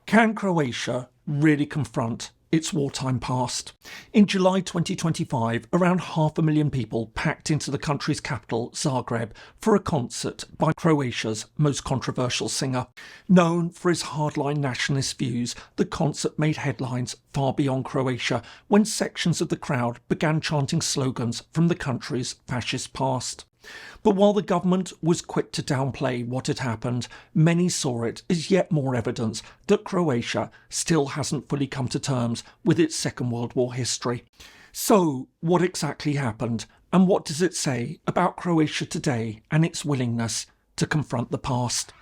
Can Croatia really confront its wartime past? In July 2025, around 500,000 people packed into the country's capital, Zagreb, for a concert by Croatia's most controversial singer. Known for his hardline nationalist views, the concert made headlines far beyond Croatia when sections of the crowd began chanting slogans from the country's fascist past. But while the government was quick to downplay what had happened, many saw it as yet more evidence that Croatia still hasn't fully come to terms with its Second World War history. So, what exactly happened, and what does it say about Croatia today and its willingness to confront the past?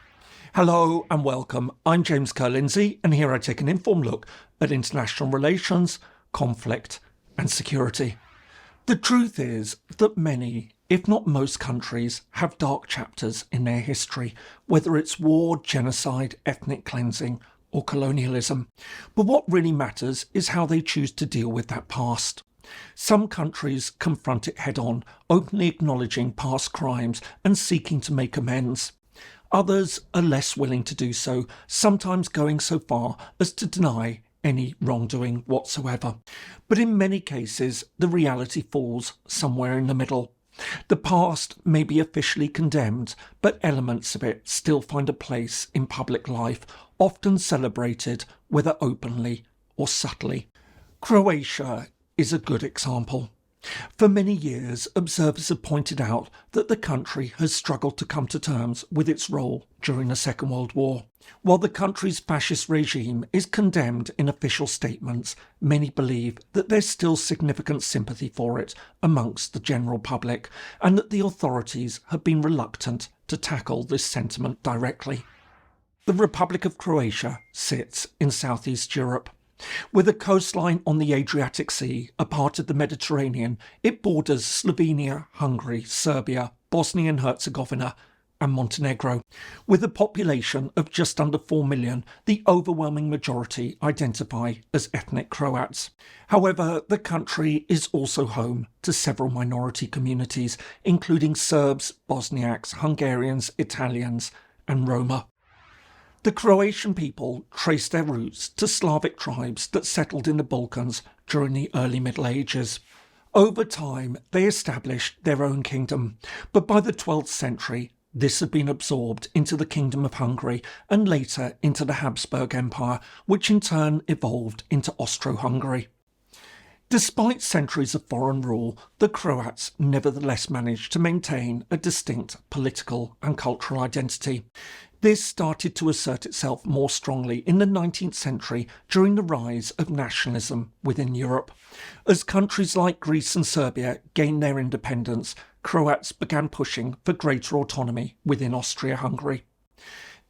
Hello and welcome, I'm James Ker-Lindsay, and here I take an informed look at international relations, conflict and security. The truth is that many, if not most countries, have dark chapters in their history, whether it's war, genocide, ethnic cleansing or colonialism. But what really matters is how they choose to deal with that past. Some countries confront it head-on, openly acknowledging past crimes and seeking to make amends. Others are less willing to do so, sometimes going so far as to deny any wrongdoing whatsoever. But in many cases, the reality falls somewhere in the middle. The past may be officially condemned, but elements of it still find a place in public life, often celebrated, whether openly or subtly. Croatia is a good example. For many years, observers have pointed out that the country has struggled to come to terms with its role during the Second World War. While the country's fascist regime is condemned in official statements, many believe that there's still significant sympathy for it amongst the general public, and that the authorities have been reluctant to tackle this sentiment directly. The Republic of Croatia sits in southeast Europe. With a coastline on the Adriatic Sea, a part of the Mediterranean, it borders Slovenia, Hungary, Serbia, Bosnia and Herzegovina and Montenegro. With a population of just under 4 million, the overwhelming majority identify as ethnic Croats. However, the country is also home to several minority communities, including Serbs, Bosniaks, Hungarians, Italians and Roma. The Croatian people trace their roots to Slavic tribes that settled in the Balkans during the early Middle Ages. Over time, they established their own kingdom, but by the 12th century, this had been absorbed into the Kingdom of Hungary and later into the Habsburg Empire, which in turn evolved into Austro-Hungary. Despite centuries of foreign rule, the Croats nevertheless managed to maintain a distinct political and cultural identity. This started to assert itself more strongly in the 19th century during the rise of nationalism within Europe. As countries like Greece and Serbia gained their independence, Croats began pushing for greater autonomy within Austria-Hungary.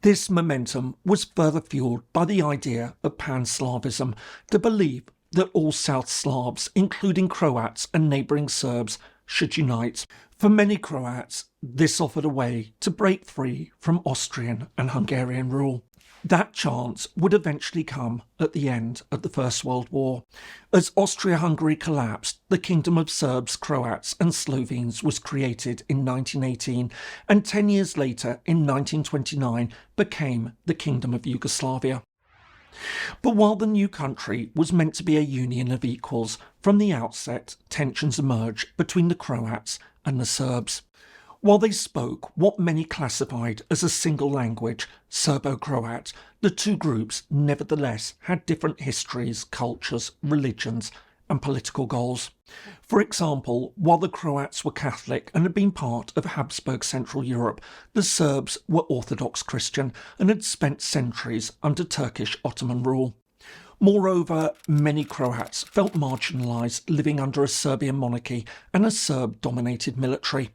This momentum was further fueled by the idea of Pan-Slavism, the belief that all South Slavs, including Croats and neighbouring Serbs, should unite. For many Croats, this offered a way to break free from Austrian and Hungarian rule. That chance would eventually come at the end of the First World War. As Austria-Hungary collapsed, the Kingdom of Serbs, Croats and Slovenes was created in 1918 and 10 years later, in 1929, became the Kingdom of Yugoslavia. But while the new country was meant to be a union of equals, from the outset tensions emerged between the Croats and the Serbs. While they spoke what many classified as a single language, Serbo-Croat, the two groups nevertheless had different histories, cultures, religions and political goals. For example, while the Croats were Catholic and had been part of Habsburg Central Europe, the Serbs were Orthodox Christian and had spent centuries under Turkish Ottoman rule. Moreover, many Croats felt marginalised living under a Serbian monarchy and a Serb-dominated military.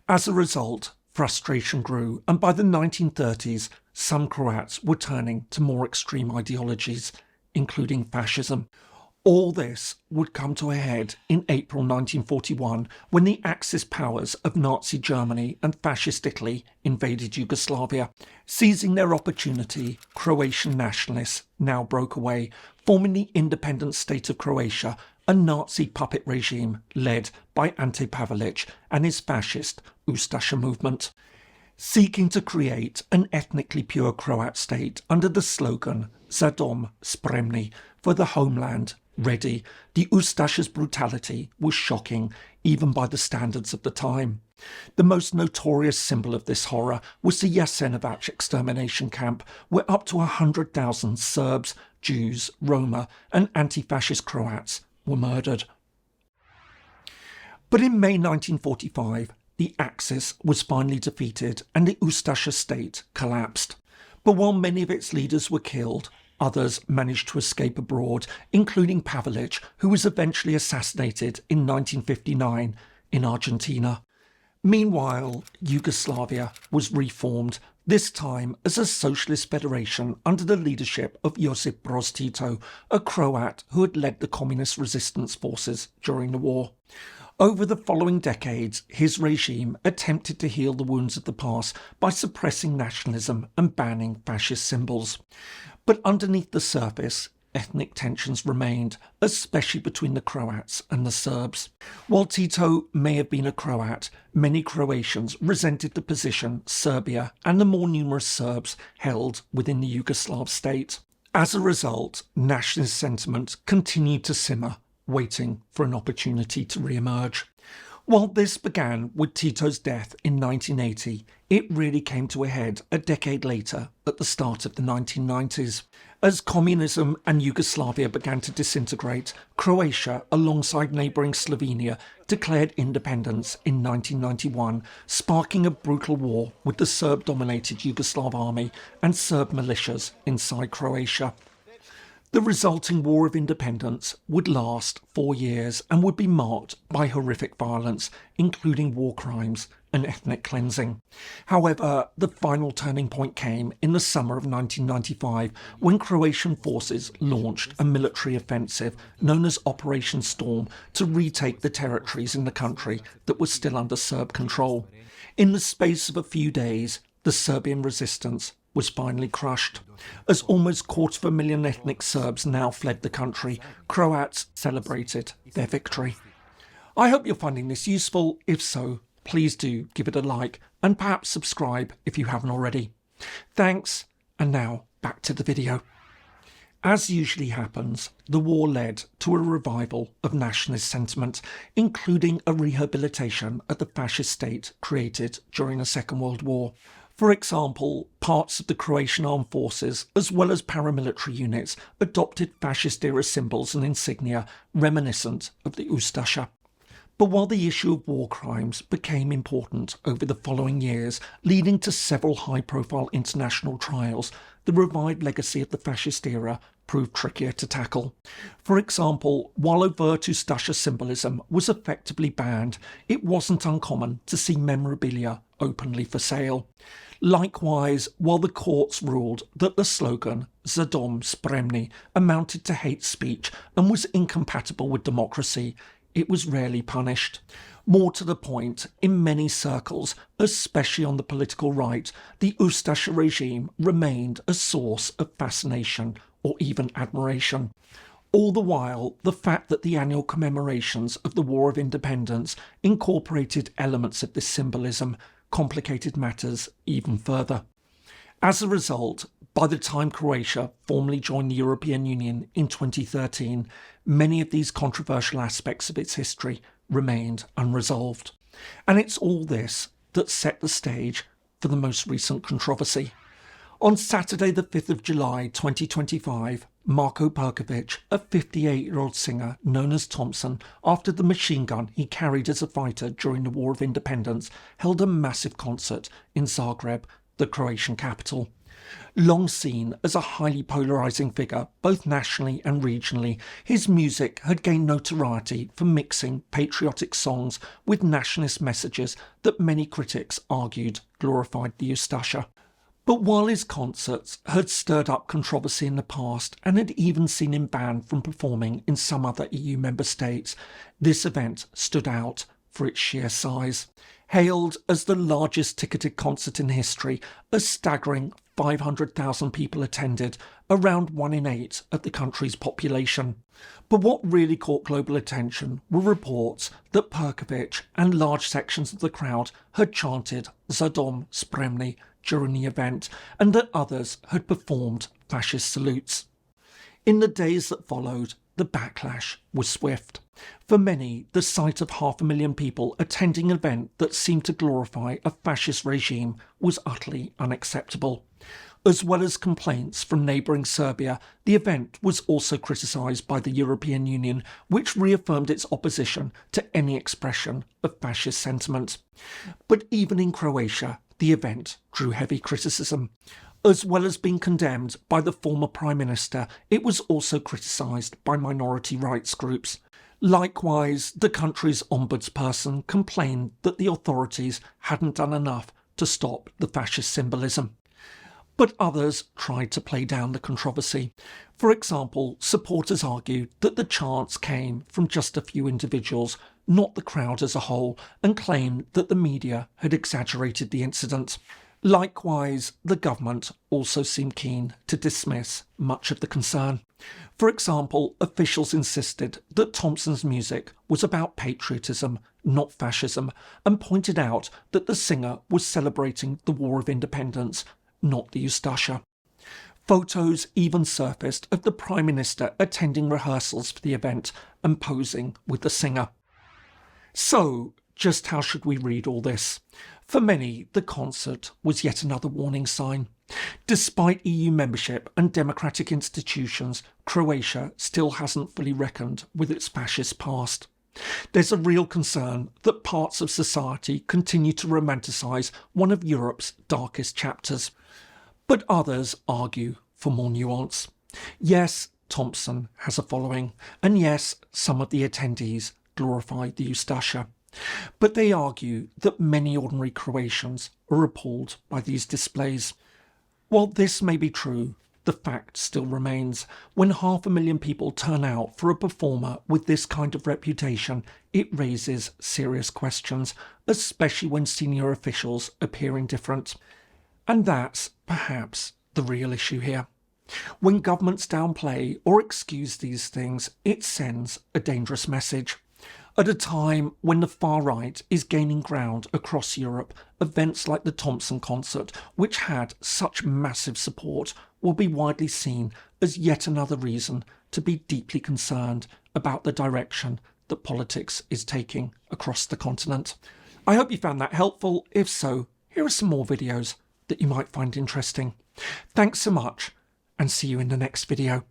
As a result, frustration grew, and by the 1930s, some Croats were turning to more extreme ideologies, including fascism. All this would come to a head in April 1941 when the Axis powers of Nazi Germany and Fascist Italy invaded Yugoslavia. Seizing their opportunity, Croatian nationalists now broke away, forming the Independent State of Croatia, a Nazi puppet regime led by Ante Pavelić and his fascist Ustaše movement. seeking to create an ethnically pure Croat state under the slogan "Za dom, spremni," for the homeland, ready. The Ustaše's brutality was shocking, even by the standards of the time. The most notorious symbol of this horror was the Jasenovac extermination camp, where up to 100,000 Serbs, Jews, Roma and anti-fascist Croats were murdered. But in May 1945, the Axis was finally defeated and the Ustaše state collapsed. But while many of its leaders were killed, others managed to escape abroad, including Pavelić, who was eventually assassinated in 1959 in Argentina. Meanwhile, Yugoslavia was reformed, this time as a socialist federation under the leadership of Josip Broz Tito, a Croat who had led the communist resistance forces during the war. Over the following decades, his regime attempted to heal the wounds of the past by suppressing nationalism and banning fascist symbols. But underneath the surface, ethnic tensions remained, especially between the Croats and the Serbs. While Tito may have been a Croat, many Croatians resented the position Serbia and the more numerous Serbs held within the Yugoslav state. As a result, nationalist sentiment continued to simmer, waiting for an opportunity to re-emerge. While this began with Tito's death in 1980, it really came to a head a decade later at the start of the 1990s. As communism and Yugoslavia began to disintegrate, Croatia, alongside neighbouring Slovenia, declared independence in 1991, sparking a brutal war with the Serb-dominated Yugoslav army and Serb militias inside Croatia. The resulting War of Independence would last 4 years and would be marked by horrific violence, including war crimes and ethnic cleansing. However, the final turning point came in the summer of 1995 when Croatian forces launched a military offensive known as Operation Storm to retake the territories in the country that was still under Serb control. In the space of a few days, the Serbian resistance was finally crushed. As almost 250,000 ethnic Serbs now fled the country, Croats celebrated their victory. I hope you're finding this useful. If so, please do give it a like and perhaps subscribe if you haven't already. Thanks, and now back to the video. As usually happens, the war led to a revival of nationalist sentiment, including a rehabilitation of the fascist state created during the Second World War. For example, parts of the Croatian armed forces, as well as paramilitary units, adopted fascist-era symbols and insignia reminiscent of the Ustaše. But while the issue of war crimes became important over the following years, leading to several high-profile international trials, the revived legacy of the fascist era proved trickier to tackle. For example, while overt Ustaše symbolism was effectively banned, it wasn't uncommon to see memorabilia openly for sale. Likewise, while the courts ruled that the slogan "Za dom, spremni" amounted to hate speech and was incompatible with democracy, it was rarely punished. More to the point, in many circles, especially on the political right, the Ustaše regime remained a source of fascination or even admiration. All the while, the fact that the annual commemorations of the War of Independence incorporated elements of this symbolism complicated matters even further. As a result, by the time Croatia formally joined the European Union in 2013, many of these controversial aspects of its history remained unresolved. And it's all this that set the stage for the most recent controversy. On Saturday the 5th of July 2025, Marko Perković, a 58-year-old singer known as Thompson, after the machine gun he carried as a fighter during the War of Independence, held a massive concert in Zagreb, the Croatian capital. Long seen as a highly polarising figure, both nationally and regionally, his music had gained notoriety for mixing patriotic songs with nationalist messages that many critics argued glorified the Ustaše. But while his concerts had stirred up controversy in the past and had even seen him banned from performing in some other EU member states, this event stood out for its sheer size. Hailed as the largest ticketed concert in history, a staggering 500,000 people attended, around 1 in 8 of the country's population. But what really caught global attention were reports that Perković and large sections of the crowd had chanted "Za dom, spremni" during the event, and that others had performed fascist salutes. In the days that followed, the backlash was swift. For many, the sight of 500,000 people attending an event that seemed to glorify a fascist regime was utterly unacceptable. As well as complaints from neighbouring Serbia, the event was also criticised by the European Union, which reaffirmed its opposition to any expression of fascist sentiment. But even in Croatia, the event drew heavy criticism. As well as being condemned by the former Prime Minister, it was also criticised by minority rights groups. Likewise, the country's ombudsperson complained that the authorities hadn't done enough to stop the fascist symbolism. But others tried to play down the controversy. For example, supporters argued that the chants came from just a few individuals, not the crowd as a whole, and claimed that the media had exaggerated the incident. Likewise, the government also seemed keen to dismiss much of the concern. For example, officials insisted that Thompson's music was about patriotism, not fascism, and pointed out that the singer was celebrating the War of Independence, not the Ustaše-era. Photos even surfaced of the Prime Minister attending rehearsals for the event and posing with the singer. So, just how should we read all this? For many, the concert was yet another warning sign. Despite EU membership and democratic institutions, Croatia still hasn't fully reckoned with its fascist past. There's a real concern that parts of society continue to romanticise one of Europe's darkest chapters. But others argue for more nuance. Yes, Thompson has a following, and yes, some of the attendees glorify the Ustaše-era. But they argue that many ordinary Croatians are appalled by these displays. While this may be true, the fact still remains. When 500,000 people turn out for a performer with this kind of reputation, it raises serious questions, especially when senior officials appear indifferent. And that's perhaps the real issue here. When governments downplay or excuse these things, it sends a dangerous message. At a time when the far right is gaining ground across Europe, events like the Thompson concert, which had such massive support, will be widely seen as yet another reason to be deeply concerned about the direction that politics is taking across the continent. I hope you found that helpful. If so, here are some more videos that you might find interesting. Thanks so much, and see you in the next video.